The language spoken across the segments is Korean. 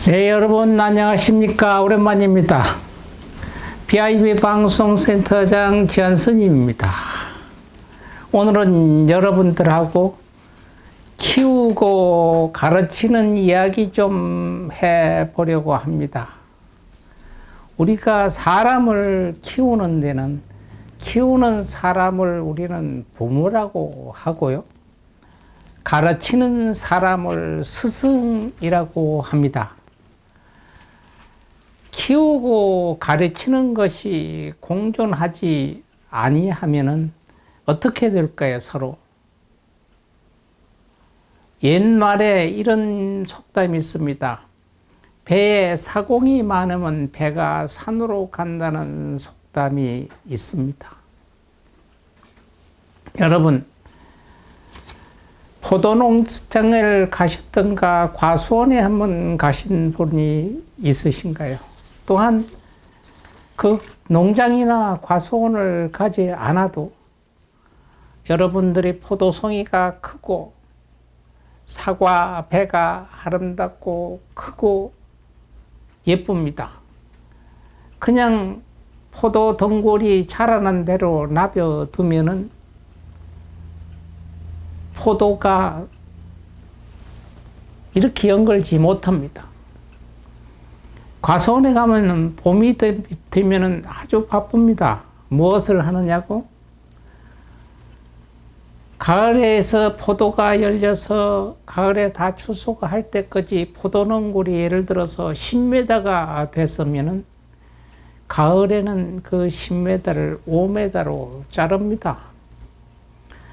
네, 여러분 안녕하십니까? 오랜만입니다. BIB 방송센터장 지한선입니다. 오늘은 여러분들하고 키우고 가르치는 이야기 좀 해보려고 합니다. 우리가 사람을 키우는 데는 키우는 사람을 우리는 부모라고 하고요. 가르치는 사람을 스승이라고 합니다. 키우고 가르치는 것이 공존하지 아니하면은 어떻게 될까요, 서로? 옛말에 이런 속담이 있습니다. 배에 사공이 많으면 배가 산으로 간다는 속담이 있습니다. 여러분, 포도농장을 가셨던가 과수원에 한번 가신 분이 있으신가요? 또한 그 농장이나 과수원을 가지 않아도 여러분들이 포도송이가 크고 사과 배가 아름답고 크고 예쁩니다. 그냥 포도 덩굴이 자라난 대로 놔둬두면은 포도가 이렇게 연결지 못합니다. 과수원에 가면 봄이 되면 아주 바쁩니다. 무엇을 하느냐고? 가을에서 포도가 열려서 가을에 다 추수할 때까지 포도농굴이 예를 들어서 10m가 됐으면은 가을에는 그 10m를 5m로 자릅니다.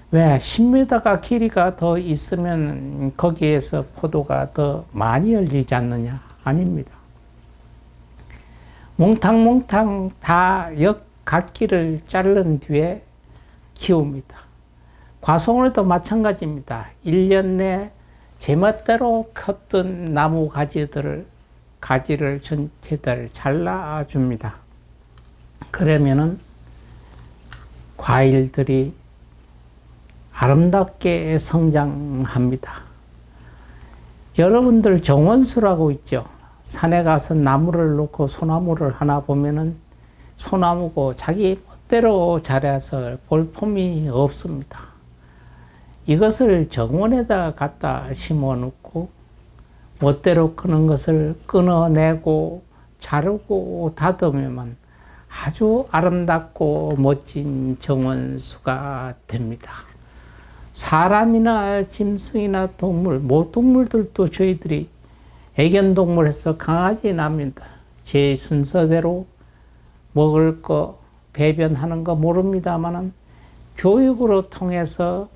왜? 10m가 길이가 더 있으면 거기에서 포도가 더 많이 열리지 않느냐? 아닙니다. 몽탕몽탕 다 갓길을 자른 뒤에 키웁니다. 과수원에도 마찬가지입니다. 1년 내 제멋대로 컸던 나무 가지를 전체들 잘라줍니다. 그러면은 과일들이 아름답게 성장합니다. 여러분들 정원수라고 있죠. 산에 가서 나무를 놓고 소나무를 하나 보면은 소나무고 자기 멋대로 자라서 볼품이 없습니다. 이것을 정원에다 갖다 심어 놓고 멋대로 크는 것을 끊어내고 자르고 다듬으면 아주 아름답고 멋진 정원수가 됩니다. 사람이나 짐승이나 동물, 모동물들도 저희들이 애견동물에서 강아지 납니다. 제 순서대로 먹을 거, 배변하는 거 모릅니다만은 교육으로 통해서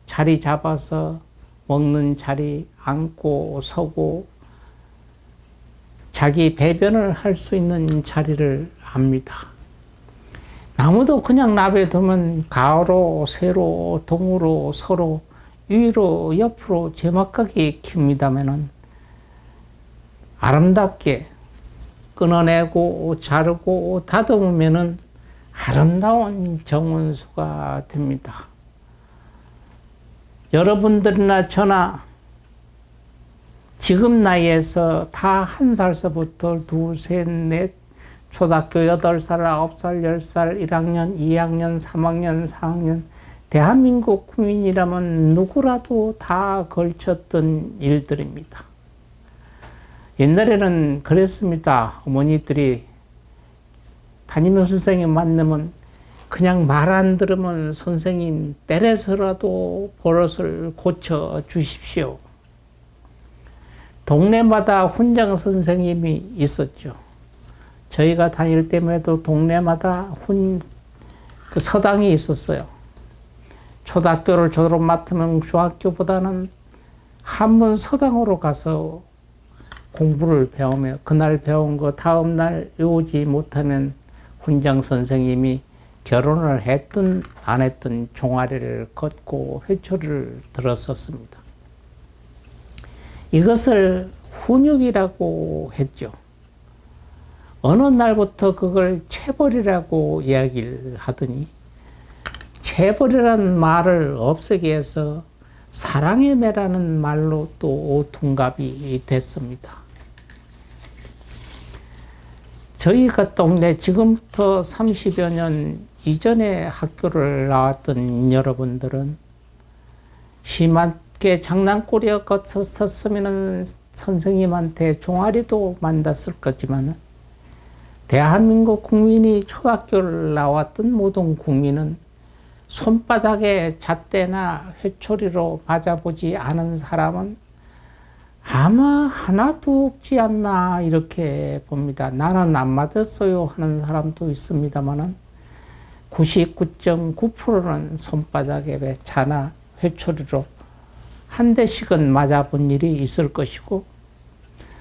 자리 잡아서 먹는 자리 앉고 서고 자기 배변을 할 수 있는 자리를 압니다. 나무도 그냥 놔둬두면 가로, 세로, 동으로, 서로, 위로, 옆으로 제멋하게 키웁니다면은 아름답게 끊어내고 자르고 다듬으면은 아름다운 정원수가 됩니다. 여러분들이나 저나 지금 나이에서 다 1살서부터 2, 3, 4, 초등학교 8살, 9살, 10살, 1학년, 2학년, 3학년, 4학년, 대한민국 국민이라면 누구라도 다 걸쳤던 일들입니다. 옛날에는 그랬습니다. 어머니들이 담임 선생님 만나면 그냥 말 안 들으면 선생님 때려서라도 버릇을 고쳐 주십시오. 동네마다 훈장 선생님이 있었죠. 저희가 다닐 때에도 동네마다 그 서당이 있었어요. 초등학교를 졸업 맡으면 중학교보다는 한번 서당으로 가서 공부를 배우며 그날 배운 거 다음 날 외우지 못하면 훈장 선생님이 결혼을 했든 안 했든 종아리를 걷고 회초리를 들었었습니다. 이것을 훈육이라고 했죠. 어느 날부터 그걸 체벌이라고 이야기를 하더니 체벌이라는 말을 없애기 위해서 사랑의 매라는 말로 또 둔갑이 됐습니다. 저희가 동네 지금부터 30여 년 이전에 학교를 나왔던 여러분들은 심하게 장난꾸려 걷었으면 선생님한테 종아리도 만났을 거지만 대한민국 국민이 초등학교를 나왔던 모든 국민은 손바닥에 잣대나 회초리로 맞아보지 않은 사람은 아마 하나도 없지 않나 이렇게 봅니다. 나는 안 맞았어요 하는 사람도 있습니다만 99.9%는 손바닥에 자나 회초리로 한 대씩은 맞아본 일이 있을 것이고,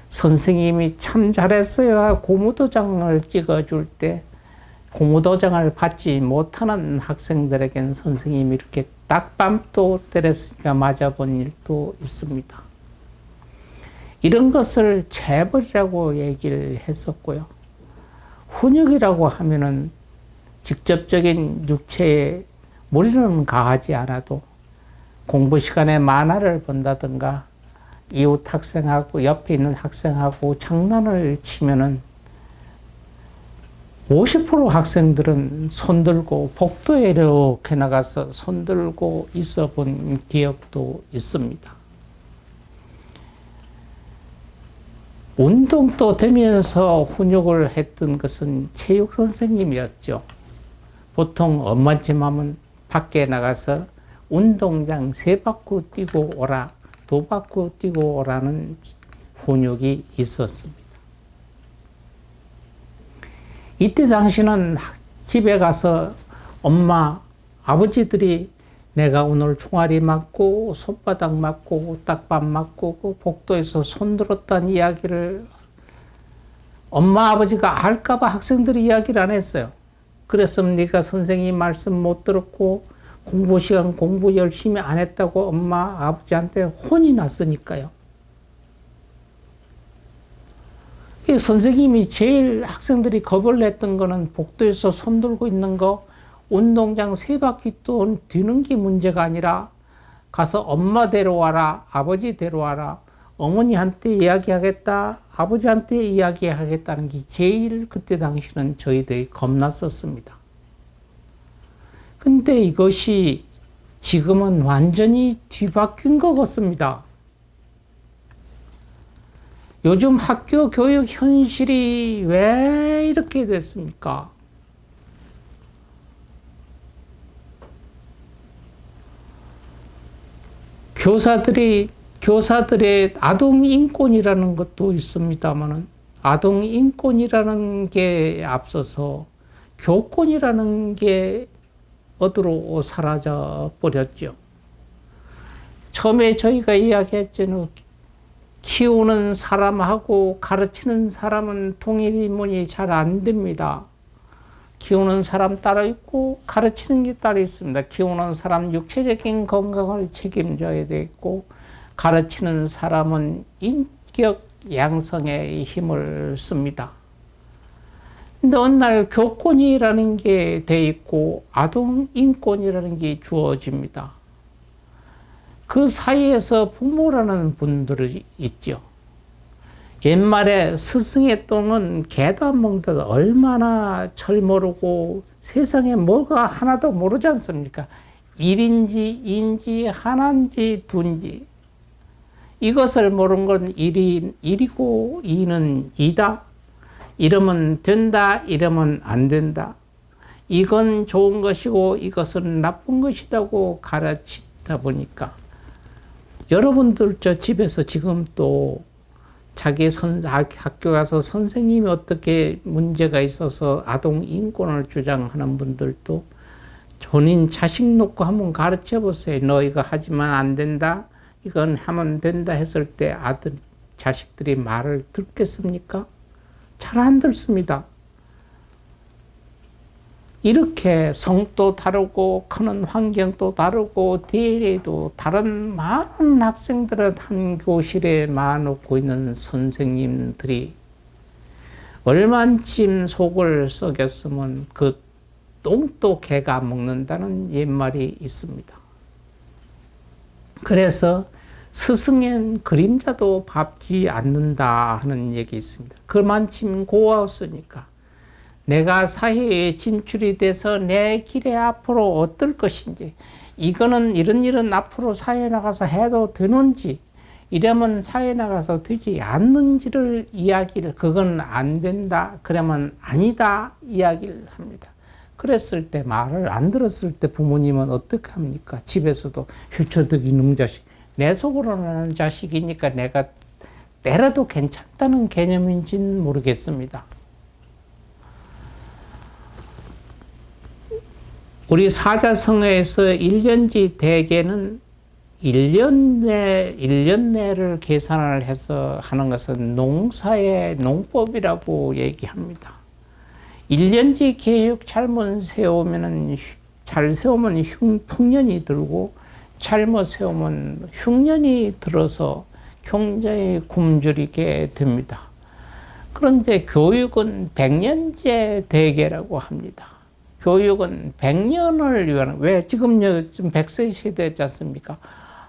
선생님이 참 잘했어요 고무도장을 찍어줄 때 고무도장을 받지 못하는 학생들에겐 선생님이 이렇게 딱밤도 때렸으니까 맞아본 일도 있습니다. 이런 것을 재벌이라고 얘기를 했었고요. 훈육이라고 하면은 직접적인 육체에 무리는 가하지 않아도 공부 시간에 만화를 본다든가 이웃 학생하고 옆에 있는 학생하고 장난을 치면은 50% 학생들은 손들고 복도에 이렇게 나가서 손들고 있어 본 기억도 있습니다. 운동도 되면서 훈육을 했던 것은 체육 선생님이었죠. 보통 엄마집 하면 밖에 나가서 운동장 3바퀴 뛰고 오라, 2바퀴 뛰고 오라는 훈육이 있었습니다. 이때 당시는 집에 가서 엄마, 아버지들이 내가 오늘 종아리 맞고 손바닥 맞고 딱밤 맞고 그 복도에서 손들었다는 이야기를 엄마 아버지가 알까봐 학생들이 이야기를 안 했어요. 그랬으면 네가 선생님 말씀 못 들었고 공부 시간 공부 열심히 안 했다고 엄마 아버지한테 혼이 났으니까요. 선생님이 제일 학생들이 겁을 냈던 거는 복도에서 손들고 있는 거, 운동장 3바퀴 뛰는 게 문제가 아니라 가서 엄마 데려와라, 아버지 데려와라, 어머니한테 이야기하겠다, 아버지한테 이야기하겠다는 게 제일 그때 당시는 저희들이 겁났었습니다. 근데 이것이 지금은 완전히 뒤바뀐 것 같습니다. 요즘 학교 교육 현실이 왜 이렇게 됐습니까? 교사들의 아동 인권이라는 것도 있습니다만은 아동 인권이라는 게 앞서서 교권이라는 게 어디로 사라져 버렸죠. 처음에 저희가 이야기했잖아요. 키우는 사람하고 가르치는 사람은 통일인문이 잘 안 됩니다. 키우는 사람 따로 있고 가르치는 게 따로 있습니다. 키우는 사람 육체적인 건강을 책임져야 되고 가르치는 사람은 인격 양성에 힘을 씁니다. 근데 어느 날 교권이라는 게 돼 있고 아동 인권이라는 게 주어집니다. 그 사이에서 부모라는 분들이 있죠. 옛말에 스승의 똥은 개도 안 먹는다. 얼마나 철모르고 세상에 뭐가 하나도 모르지 않습니까? 일인지 인지 하나인지 둔지 이것을 모르는 건 일이고 이는 이다. 이러면 된다. 이러면 안 된다. 이건 좋은 것이고 이것은 나쁜 것이라고 가르치다 보니까 여러분들 저 집에서 지금 또 자기 학교 가서 선생님이 어떻게 문제가 있어서 아동 인권을 주장하는 분들도 본인 자식 놓고 한번 가르쳐 보세요. 너 이거 하지만 안 된다. 이건 하면 된다 했을 때 자식들이 말을 듣겠습니까? 잘 안 듣습니다. 이렇게 성도 다르고 크는 환경도 다르고 DNA도 다른 많은 학생들을 한 교실에 모아놓고 있는 선생님들이 얼만쯤 속을 썩였으면 그 똥도 개가 먹는다는 옛말이 있습니다. 그래서 스승엔 그림자도 밟지 않는다 하는 얘기 있습니다. 그만큼 고아였으니까. 내가 사회에 진출이 돼서 내 길에 앞으로 어떨 것인지, 이거는 이런 일은 앞으로 사회에 나가서 해도 되는지, 이러면 사회에 나가서 되지 않는지를 이야기를, 그건 안 된다, 그러면 아니다 이야기를 합니다. 그랬을 때, 말을 안 들었을 때 부모님은 어떻게 합니까? 집에서도 휘쳐득이 놈 자식, 내 속으로는 자식이니까 내가 때려도 괜찮다는 개념인지는 모르겠습니다. 우리 사자성어에서 1년지 대개는 1년 내를 계산을 해서 하는 것은 농사의 농법이라고 얘기합니다. 1년지 계획 잘못 세우면은, 잘 세우면 풍년이 들고, 잘못 세우면 흉년이 들어서 굉장히 굶주리게 됩니다. 그런데 교육은 100년제 대계라고 합니다. 교육은 100년을 위한, 왜 지금 100세 시대지 않습니까?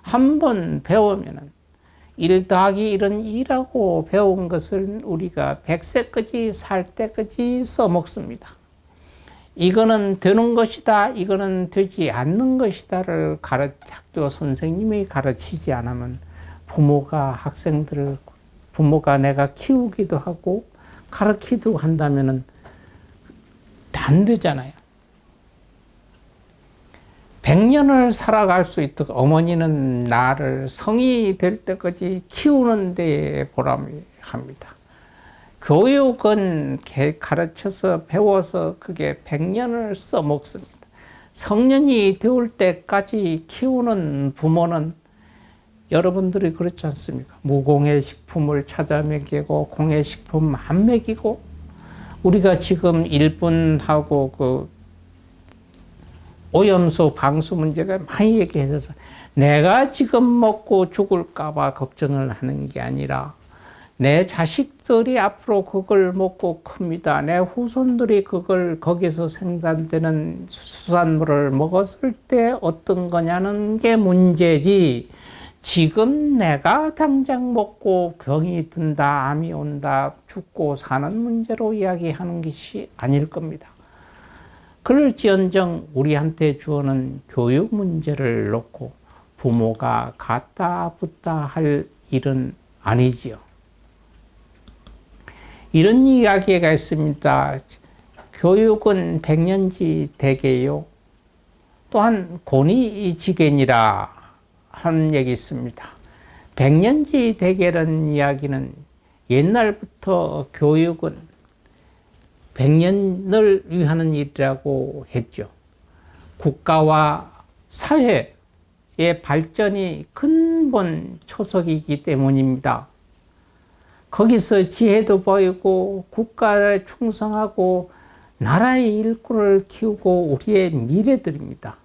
한 번 배우면은 1 더하기 1은 2라고 배운 것을 우리가 100세까지 살 때까지 써먹습니다. 이거는 되는 것이다, 이거는 되지 않는 것이다를 학교 선생님이 가르치지 않으면 부모가 내가 키우기도 하고 가르치기도 한다면은 안 되잖아요. 100년을 살아갈 수 있도록 어머니는 나를 성이 될 때까지 키우는 데 보람이 합니다. 교육은 가르쳐서 배워서 그게 100년을 써먹습니다. 성년이 되올 때까지 키우는 부모는 여러분들이 그렇지 않습니까? 무공해 식품을 찾아 먹이고 공해 식품 안 먹이고, 우리가 지금 일본하고 그 오염수 방수 문제가 많이 얘기해져서 내가 지금 먹고 죽을까봐 걱정을 하는 게 아니라 내 자식들이 앞으로 그걸 먹고 큽니다. 내 후손들이 거기서 생산되는 수산물을 먹었을 때 어떤 거냐는 게 문제지, 지금 내가 당장 먹고 병이 든다, 암이 온다, 죽고 사는 문제로 이야기하는 것이 아닐 겁니다. 그럴지언정 우리한테 주어는 교육 문제를 놓고 부모가 갖다 붙다 할 일은 아니지요. 이런 이야기가 있습니다. 교육은 100년지 대계요. 또한 권위지견이라 하는 얘기 있습니다. 100년지 대계라는 이야기는 옛날부터 교육은 100년을 위하는 일이라고 했죠. 국가와 사회의 발전이 근본 초석이기 때문입니다. 거기서 지혜도 보이고 국가에 충성하고 나라의 일꾼을 키우고 우리의 미래들입니다.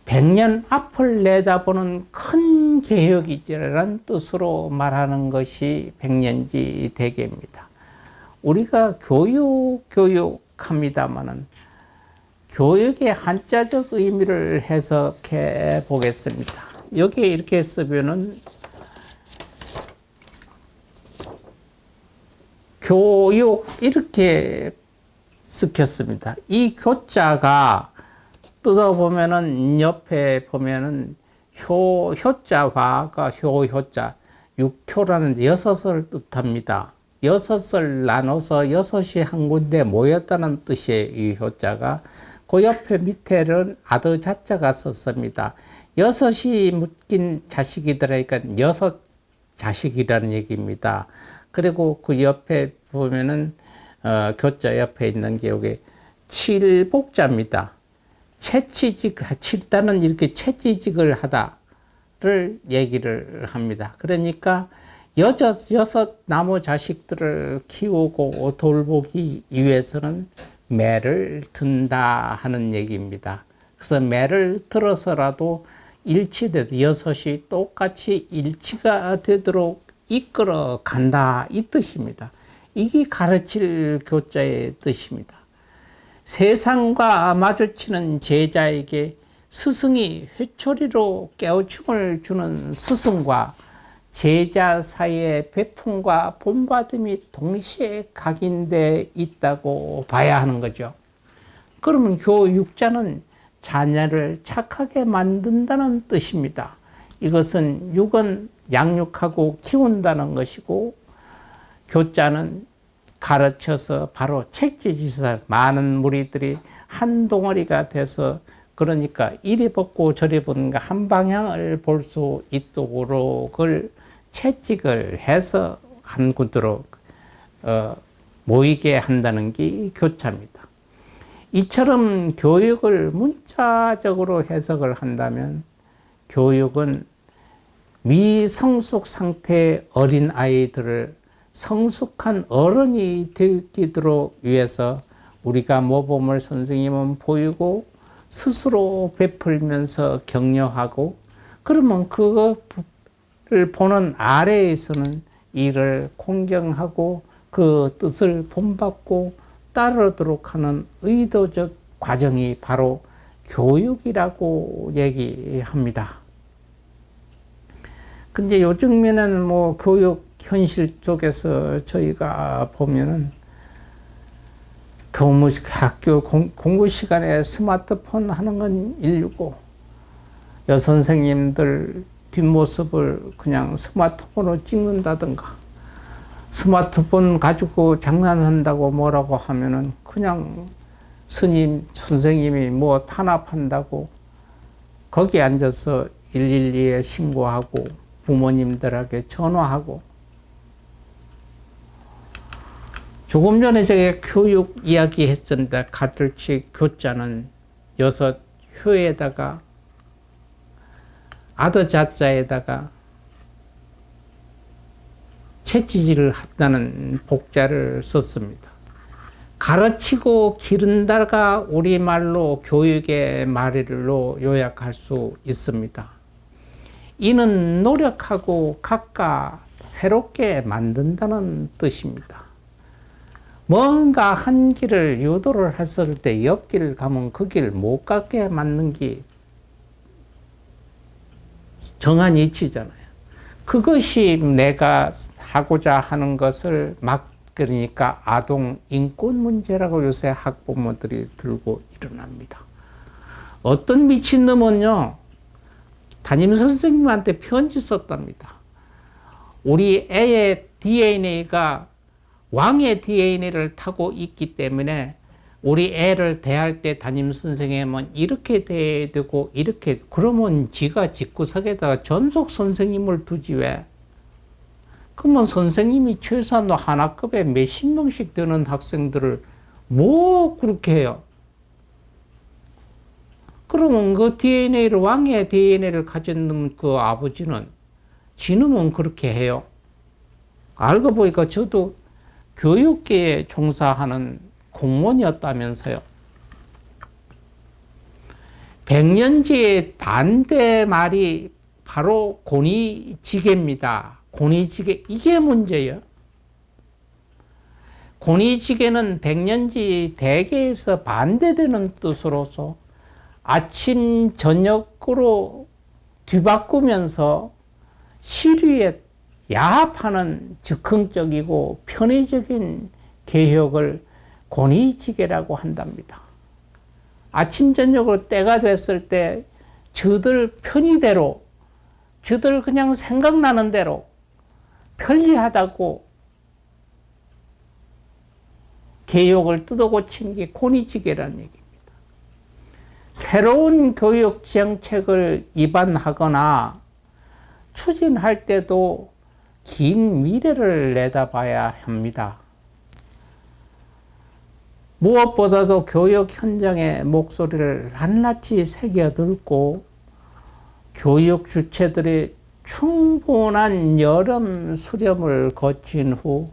100년 앞을 내다보는 큰 계획이라는 뜻으로 말하는 것이 100년지 대계입니다. 우리가 교육합니다마는 교육의 한자적 의미를 해석해 보겠습니다. 여기에 이렇게 쓰면은 교육 이렇게 쓰켰습니다. 이 교자가 뜯어보면은 옆에 보면은 효자화가 효자, 육효라는 6을 뜻합니다. 6을 나눠서 6이 한 군데 모였다는 뜻이에요. 이 효자가. 그 옆에 밑에는 아더 자자가 썼습니다. 6이 묶인 자식이더라니까 6 자식이라는 얘기입니다. 그리고 그 옆에 보면은 교자 옆에 있는 게 여기 칠복자입니다. 칠다는 이렇게 채취직을 하다를 얘기를 합니다. 그러니까 6 나무 자식들을 키우고 돌보기 위해서는 매를 든다 하는 얘기입니다. 그래서 매를 들어서라도 일치되도록 6이 똑같이 일치가 되도록 이끌어 간다 이 뜻입니다. 이게 가르칠 교자의 뜻입니다. 세상과 마주치는 제자에게 스승이 회초리로 깨우침을 주는 스승과 제자 사이에 베품과 본받음이 동시에 각인돼 있다고 봐야 하는 거죠. 그러면 교육자는 자녀를 착하게 만든다는 뜻입니다. 이것은 육은 양육하고 키운다는 것이고, 교자는 가르쳐서 바로 책지지사 많은 무리들이 한 동아리가 돼서, 그러니까 이리 벗고 저리 벗는가 한 방향을 볼 수 있도록 채찍을 해서 한 구두로 모이게 한다는 게 교자입니다. 이처럼 교육을 문자적으로 해석을 한다면, 교육은 미성숙 상태의 어린 아이들을 성숙한 어른이 되도록 위해서 우리가 모범을 선생님은 보이고 스스로 베풀면서 격려하고, 그러면 그것을 보는 아래에서는 이를 공경하고 그 뜻을 본받고 따르도록 하는 의도적 과정이 바로 교육이라고 얘기합니다. 근데 요즘에는 뭐 교육 현실 쪽에서 저희가 보면은 학교 공부 시간에 스마트폰 하는 건 일이고, 여선생님들 뒷모습을 그냥 스마트폰으로 찍는다든가, 스마트폰 가지고 장난한다고 뭐라고 하면은 그냥 스님, 선생님이 뭐 탄압한다고 거기 앉아서 112에 신고하고 부모님들에게 전화하고. 조금 전에 제가 교육 이야기 했었는데, 가톨릭 교자는 6효에다가 아더자자에다가 채찍질을 한다는 복자를 썼습니다. 가르치고 기른다가 우리말로 교육의 말로 요약할 수 있습니다. 이는 노력하고 각각 새롭게 만든다는 뜻입니다. 뭔가 한 길을 유도를 했을 때 옆길 가면 그 길 못 가게 만든 게 정한 이치잖아요. 그것이 내가 하고자 하는 것을 그러니까 아동 인권 문제라고 요새 학부모들이 들고 일어납니다. 어떤 미친놈은요, 담임 선생님한테 편지 썼답니다. 우리 애의 DNA가 왕의 DNA를 타고 있기 때문에 우리 애를 대할 때 담임 선생님은 이렇게 대해야 되고 이렇게, 그러면 지가 집구석에다가 전속 선생님을 두지 왜? 그러면 선생님이 최소한 하나급에 몇십 명씩 되는 학생들을 뭐 그렇게 해요? 그러면 그 DNA를, 왕의 DNA를 가진 그 아버지는 지놈은 그렇게 해요. 알고 보니까 저도 교육계에 종사하는 공무원이었다면서요. 백년지의 반대 말이 바로 고니지계입니다. 고니지계, 이게 문제예요. 고니지계는 백년지 대계에서 반대되는 뜻으로서 아침 저녁으로 뒤바꾸면서 시류에 야합하는 즉흥적이고 편의적인 개혁을 고니지계라고 한답니다. 아침 저녁으로 때가 됐을 때 저들 편의대로, 저들 그냥 생각나는 대로 편리하다고 개혁을 뜯어고친 게 고니지계라는 얘기입니다. 새로운 교육 정책을 입안하거나 추진할 때도 긴 미래를 내다봐야 합니다. 무엇보다도 교육 현장의 목소리를 낱낱이 새겨들고 교육 주체들이 충분한 여름 수렴을 거친 후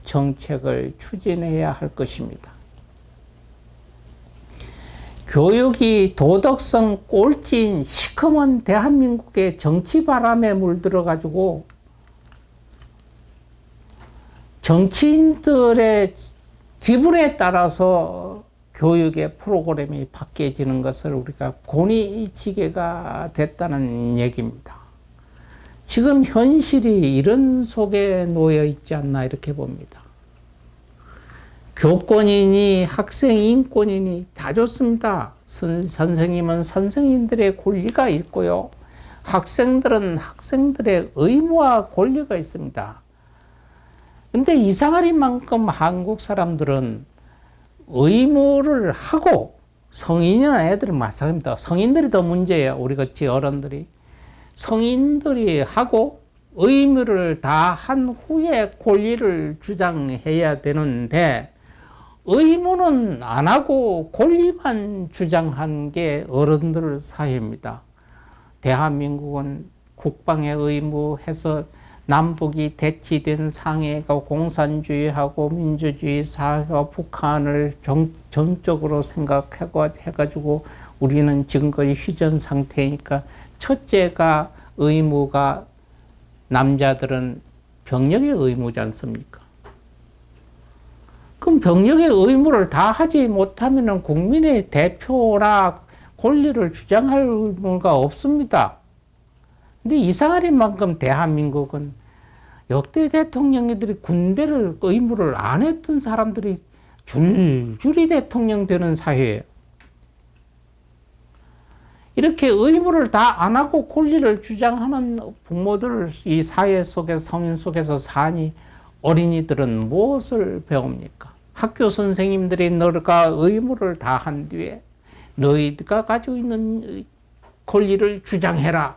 정책을 추진해야 할 것입니다. 교육이 도덕성 꼴찌인 시커먼 대한민국의 정치 바람에 물들어가지고 정치인들의 기분에 따라서 교육의 프로그램이 바뀌어지는 것을 우리가 고니지계가 됐다는 얘기입니다. 지금 현실이 이런 속에 놓여 있지 않나 이렇게 봅니다. 교권이니 학생 인권이니 다 좋습니다. 선생님은 선생님들의 권리가 있고요. 학생들은 학생들의 의무와 권리가 있습니다. 근데 이상할 만큼 한국 사람들은 의무를 하고, 성인이나 애들은 마찬가지입니다. 성인들이 더 문제예요. 우리 같이 어른들이. 성인들이 하고 의무를 다 한 후에 권리를 주장해야 되는데, 의무는 안 하고 권리만 주장한 게 어른들 사회입니다. 대한민국은 국방의 의무해서 남북이 대치된 상해가 공산주의하고 민주주의 사회가 북한을 정적으로 생각해가지고 우리는 지금까지 휴전 상태니까, 첫째가 의무가 남자들은 병력의 의무지 않습니까? 그럼 병력의 의무를 다 하지 못하면 국민의 대표나 권리를 주장할 의무가 없습니다. 근데 이상할 만큼 대한민국은 역대 대통령들이 군대를 의무를 안 했던 사람들이 줄줄이 대통령 되는 사회예요. 이렇게 의무를 다 안 하고 권리를 주장하는 부모들, 이 사회 속에서, 성인 속에서 사니 어린이들은 무엇을 배웁니까? 학교 선생님들이 너가 의무를 다 한 뒤에 너희가 가지고 있는 권리를 주장해라.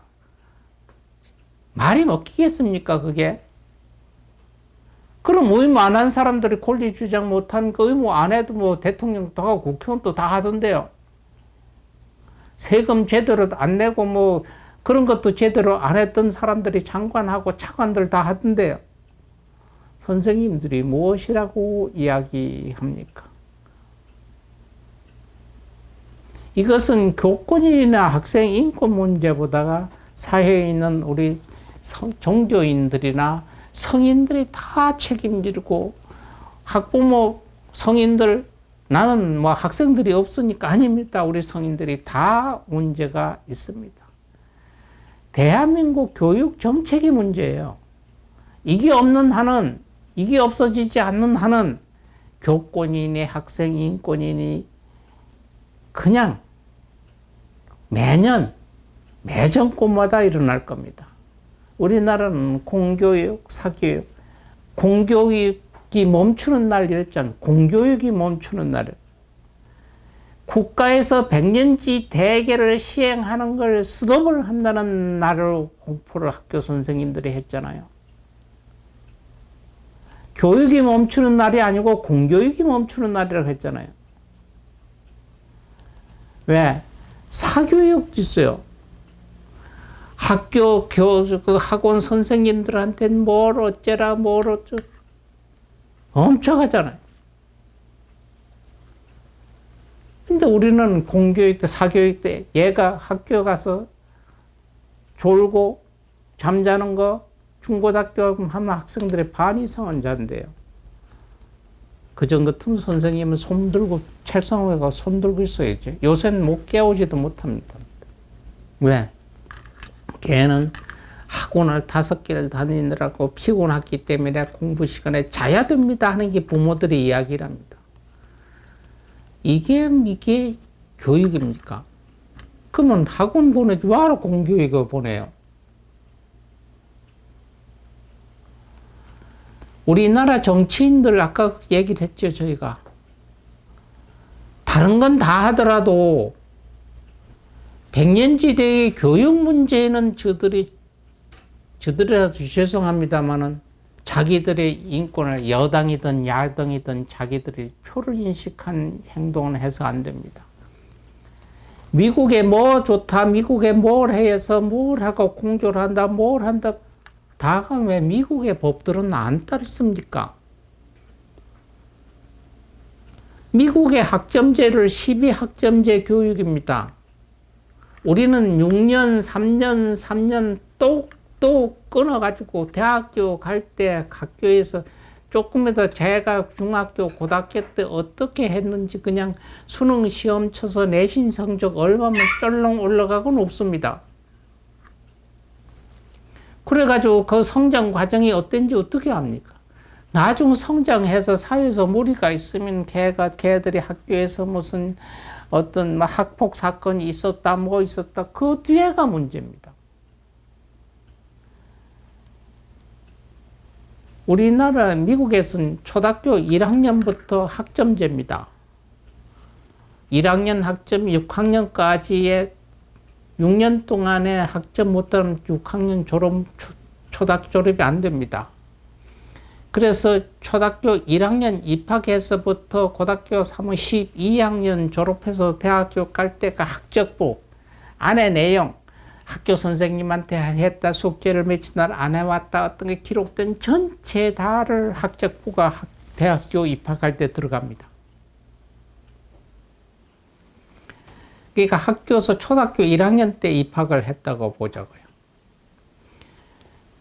말이 먹히겠습니까, 그게? 그럼 의무 안 한 사람들이 권리 주장 못하면 그 의무 안 해도 뭐 대통령도 하고 국회의원도 다 하던데요. 세금 제대로 안 내고 뭐 그런 것도 제대로 안 했던 사람들이 장관하고 차관들 다 하던데요. 선생님들이 무엇이라고 이야기합니까? 이것은 교권이나 학생 인권 문제보다가 사회에 있는 우리 종교인들이나 성인들이 다 책임지고, 학부모, 성인들, 나는 뭐 학생들이 없으니까 아닙니다. 우리 성인들이 다 문제가 있습니다. 대한민국 교육 정책이 문제예요. 이게 없는 한은, 이게 없어지지 않는 한은 교권이니 학생 인권이니 그냥 매 정권마다 일어날 겁니다. 우리나라는 공교육, 사교육, 공교육이 멈추는 날 이랬잖아요. 공교육이 멈추는 날. 국가에서 100년지 대계를 시행하는 걸 스톱을 한다는 날을 공포를 학교 선생님들이 했잖아요. 교육이 멈추는 날이 아니고 공교육이 멈추는 날이라고 했잖아요. 왜? 사교육도 있어요. 학교 학원 선생님들한테는 뭘 어째라 뭘 어쩌 엄청하잖아요. 근데 우리는 공교육 때, 사교육 때 얘가 학교 가서 졸고 잠자는 거 중고등학교 하면 학생들의 반 이상은 잔대요. 그전 같으면 선생님은 손 들고 책상에 가서 손 들고 있어야죠. 요새는 못 깨우지도 못합니다. 왜? 걔는 학원을 5개를 다니느라고 피곤했기 때문에 공부 시간에 자야 됩니다 하는 게 부모들의 이야기랍니다. 이게 교육입니까? 그러면 학원 보내지 뭐하러 공교육을 보내요? 우리나라 정치인들 아까 얘기를 했죠, 저희가. 다른 건 다 하더라도 100년지대의 교육 문제는 저들이라도 죄송합니다만은 자기들의 인권을 여당이든 야당이든 자기들이 표를 인식한 행동을 해서 안 됩니다. 미국에 뭐 좋다, 미국에 뭘 해서 뭘 하고 공조를 한다, 뭘 한다. 다가 왜 미국의 법들은 안 따르습니까? 미국의 학점제를 12학점제 교육입니다. 우리는 6년, 3년 또 끊어가지고 대학교 갈 때 학교에서 조금이라도 제가 중학교, 고등학교 때 어떻게 했는지 그냥 수능 시험 쳐서 내신 성적 얼마면 쩔렁 올라가고는 없습니다. 그래가지고 그 성장 과정이 어땠는지 어떻게 합니까? 나중 성장해서 사회에서 무리가 있으면 걔들이 학교에서 무슨 어떤 막 학폭 사건이 있었다, 뭐 있었다, 그 뒤에가 문제입니다. 우리나라, 미국에서는 초등학교 1학년부터 학점제입니다. 1학년 학점 6학년까지의 6년 동안에 학점 못하면 6학년 초등학교 졸업이 안 됩니다. 그래서 초등학교 1학년 입학해서부터 고등학교 3월 12학년 졸업해서 대학교 갈 때가 학적부 안에 내용, 학교 선생님한테 했다, 숙제를 며칠 날 안 해왔다, 어떤 게 기록된 전체 다를 학적부가 대학교 입학할 때 들어갑니다. 그러니까 학교에서 초등학교 1학년 때 입학을 했다고 보자고요.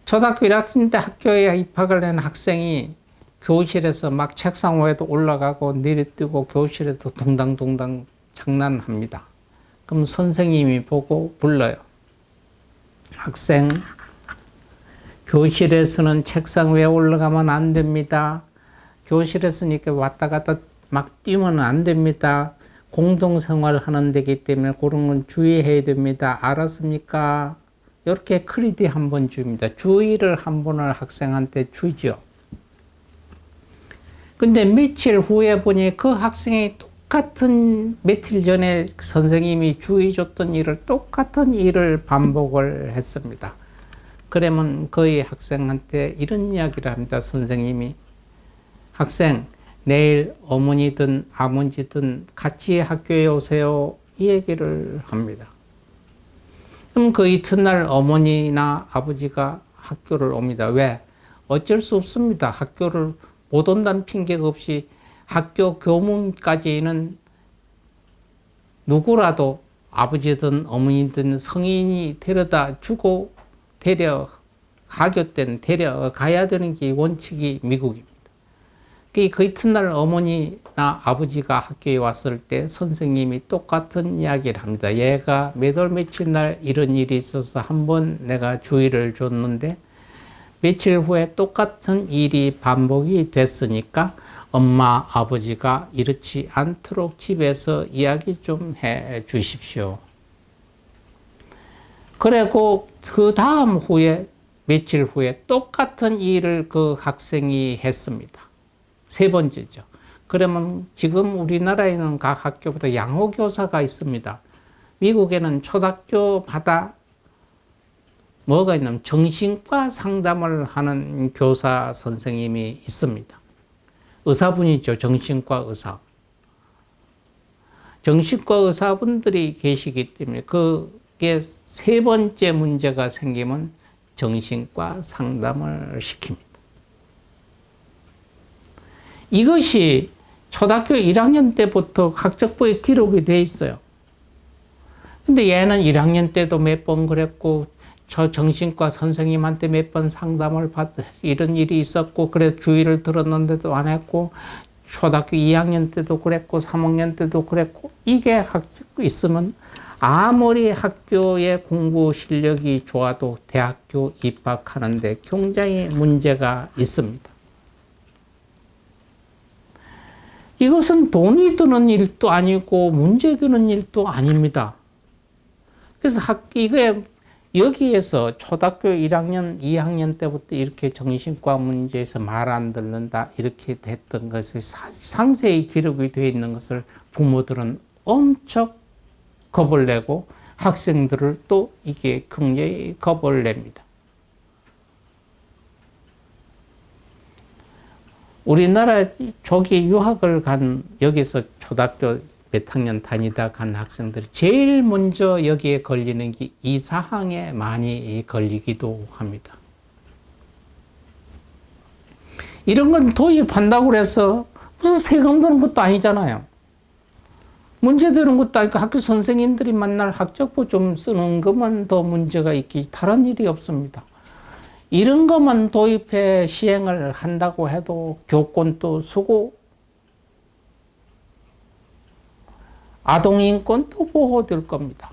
초등학교 1학년 때 학교에 입학을 한 학생이 교실에서 막 책상 위에도 올라가고 내려뛰고 교실에도 둥당둥당 장난합니다. 그럼 선생님이 보고 불러요. 학생, 교실에서는 책상 위에 올라가면 안 됩니다. 교실에서는 이렇게 왔다 갔다 막 뛰면 안 됩니다. 공동생활 하는 데기 때문에 그런 건 주의해야 됩니다. 알았습니까? 이렇게 크리디 한 번 줍니다. 주의를 한 번을 학생한테 주죠. 근데 며칠 후에 보니 그 학생이 똑같은 며칠 전에 선생님이 주의 줬던 일을 똑같은 일을 반복을 했습니다. 그러면 거의 학생한테 이런 이야기를 합니다. 선생님이, 학생, 내일 어머니든 아버지든 같이 학교에 오세요. 이 얘기를 합니다. 그럼 그 이튿날 어머니나 아버지가 학교를 옵니다. 왜? 어쩔 수 없습니다. 학교를 못 온다는 핑계가 없이 학교 교문까지는 누구라도 아버지든 어머니든 성인이 데려다 주고 학교 때는 데려가야 되는 게 원칙이 미국입니다. 그 이튿날 어머니나 아버지가 학교에 왔을 때 선생님이 똑같은 이야기를 합니다. 얘가 몇 월 며칠 날 이런 일이 있어서 한번 내가 주의를 줬는데 며칠 후에 똑같은 일이 반복이 됐으니까 엄마, 아버지가 이렇지 않도록 집에서 이야기 좀 해 주십시오. 그리고 그 다음 후에 며칠 후에 똑같은 일을 그 학생이 했습니다. 세 번째죠. 그러면 지금 우리나라에는 각 학교보다 양호교사가 있습니다. 미국에는 초등학교마다 뭐가 있냐면 정신과 상담을 하는 교사 선생님이 있습니다. 의사분이죠. 정신과 의사. 정신과 의사분들이 계시기 때문에 그게 세 번째 문제가 생기면 정신과 상담을 시킵니다. 이것이 초등학교 1학년 때부터 학적부에 기록이 돼 있어요. 근데 얘는 1학년 때도 몇 번 그랬고, 저 정신과 선생님한테 몇 번 상담을 이런 일이 있었고, 그래 주의를 들었는데도 안 했고, 초등학교 2학년 때도 그랬고, 3학년 때도 그랬고, 이게 학적부 있으면 아무리 학교의 공부 실력이 좋아도 대학교 입학하는데 굉장히 문제가 있습니다. 이것은 돈이 드는 일도 아니고 문제 드는 일도 아닙니다. 그래서 이게 여기에서 초등학교 1학년, 2학년 때부터 이렇게 정신과 문제에서 말 안 듣는다 이렇게 됐던 것이 상세히 기록이 되어 있는 것을 부모들은 엄청 겁을 내고 학생들을 또 이게 굉장히 겁을 냅니다. 우리나라 조기 유학을 간 여기서 초등학교 몇 학년 다니다 간 학생들이 제일 먼저 여기에 걸리는 게 이 사항에 많이 걸리기도 합니다. 이런 건 도입한다고 해서 무슨 세금 드는 것도 아니잖아요. 문제 되는 것도 아니고 학교 선생님들이 만날 학적부 좀 쓰는 것만 더 문제가 있기 다른 일이 없습니다. 이런 것만 도입해 시행을 한다고 해도 교권도 쓰고 아동인권도 보호될 겁니다.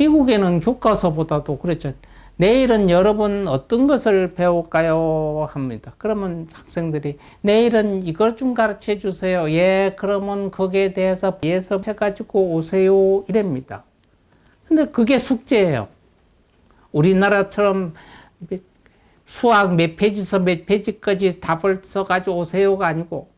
미국에는 교과서보다도 그랬죠. 내일은 여러분 어떤 것을 배울까요? 합니다. 그러면 학생들이 내일은 이걸 좀 가르쳐 주세요. 예, 그러면 거기에 대해서 예습해가지고 오세요. 이랍니다. 근데 그게 숙제예요. 우리나라처럼 수학 몇 페이지에서 몇 페이지까지 답을 써가지고 오세요가 아니고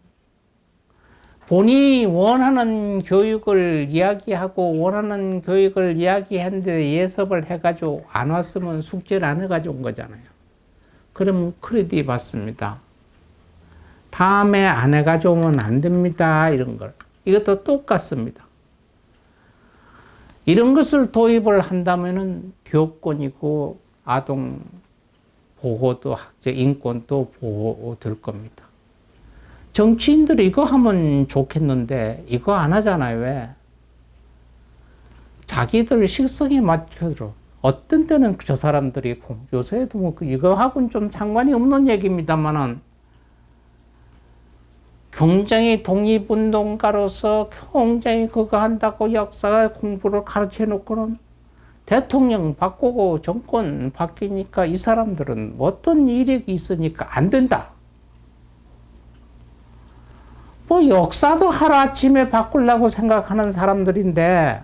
본인이 원하는 교육을 이야기하고 원하는 교육을 이야기했는데 예습을 해가지고 안 왔으면 숙제를 안 해가지고 온 거잖아요. 그럼 크레딧 받습니다. 다음에 안 해가지고 오면 안 됩니다. 이런 걸. 이것도 똑같습니다. 이런 것을 도입을 한다면은 교권이고 아동 보호도 학적 인권도 보호될 겁니다. 정치인들이 이거 하면 좋겠는데 이거 안 하잖아요. 왜? 자기들 식성에 맞춰서 어떤 때는 저 사람들이 요새도 뭐 이거하고는 좀 상관이 없는 얘기입니다만은 굉장히 독립운동가로서 굉장히 그거 한다고 역사 공부를 가르쳐 놓고는 대통령 바꾸고 정권 바뀌니까 이 사람들은 어떤 이력이 있으니까 안 된다. 뭐 역사도 하루아침에 바꾸려고 생각하는 사람들인데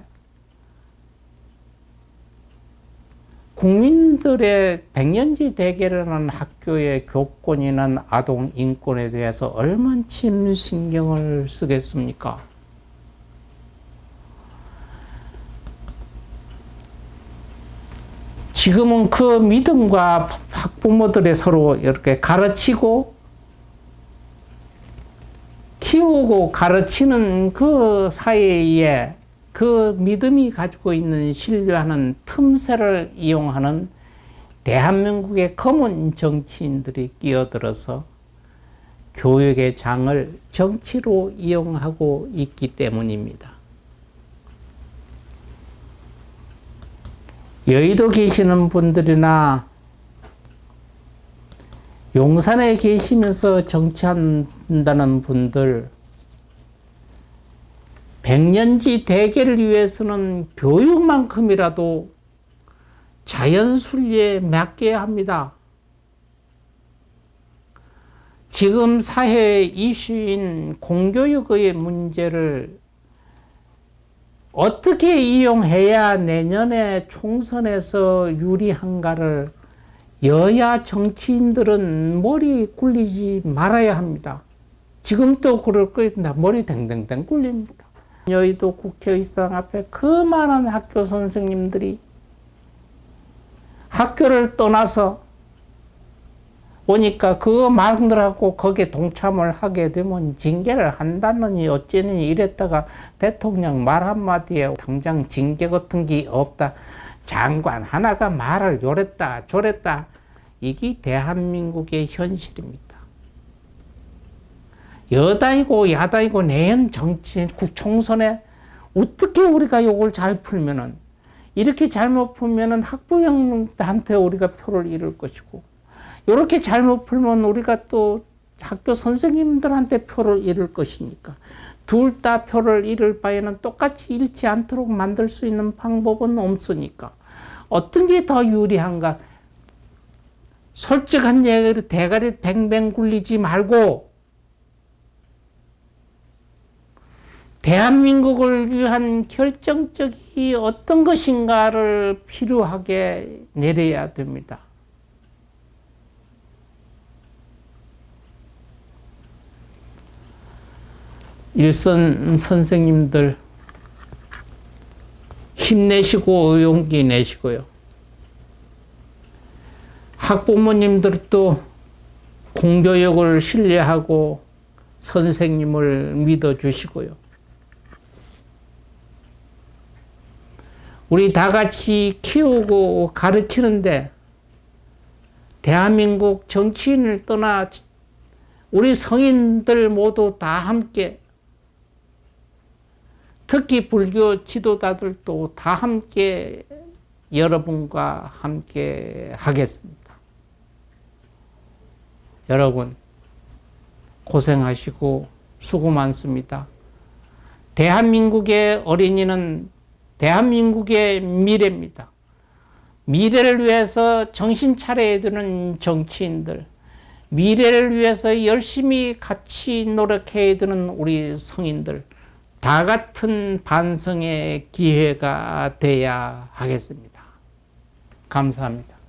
국민들의 백년지 대계라는 학교의 교권이나 아동 인권에 대해서 얼만큼 신경을 쓰겠습니까? 지금은 그 믿음과 학부모들의 서로 이렇게 가르치고 키우고 가르치는 그 사이에 그 믿음이 가지고 있는 신뢰하는 틈새를 이용하는 대한민국의 검은 정치인들이 끼어들어서 교육의 장을 정치로 이용하고 있기 때문입니다. 여의도 계시는 분들이나 용산에 계시면서 정치한다는 분들, 백년지 대계를 위해서는 교육만큼이라도 자연순리에 맡겨야 합니다. 지금 사회 이슈인 공교육의 문제를 어떻게 이용해야 내년에 총선에서 유리한가를 여야 정치인들은 머리 굴리지 말아야 합니다. 지금도 그럴 거예요. 머리 댕댕댕 굴립니다. 여의도 국회의사당 앞에 그 많은 학교 선생님들이 학교를 떠나서 오니까 그거 말들하고 거기에 동참을 하게 되면 징계를 한다느니 어쩌느니 이랬다가 대통령 말 한마디에 당장 징계 같은 게 없다. 장관 하나가 말을 요랬다 저랬다. 이게 대한민국의 현실입니다. 여당이고 야당이고 내년 정치 총선에 어떻게 우리가 이걸 잘 풀면은 이렇게 잘못 풀면은 학부형한테 우리가 표를 잃을 것이고 이렇게 잘못 풀면 우리가 또 학교 선생님들한테 표를 잃을 것이니까 둘 다 표를 잃을 바에는 똑같이 잃지 않도록 만들 수 있는 방법은 없으니까 어떤 게 더 유리한가? 솔직한 얘기를 대가리 뱅뱅 굴리지 말고 대한민국을 위한 결정적이 어떤 것인가를 필요하게 내려야 됩니다. 일선 선생님들 힘내시고 용기 내시고요. 학부모님들도 공교육을 신뢰하고 선생님을 믿어주시고요. 우리 다 같이 키우고 가르치는데 대한민국 정치인을 떠나 우리 성인들 모두 다 함께 특히 불교 지도자들도 다 함께 여러분과 함께 하겠습니다. 여러분 고생하시고 수고 많습니다. 대한민국의 어린이는 대한민국의 미래입니다. 미래를 위해서 정신 차려야 되는 정치인들, 미래를 위해서 열심히 같이 노력해야 되는 우리 성인들, 다 같은 반성의 기회가 돼야 하겠습니다. 감사합니다.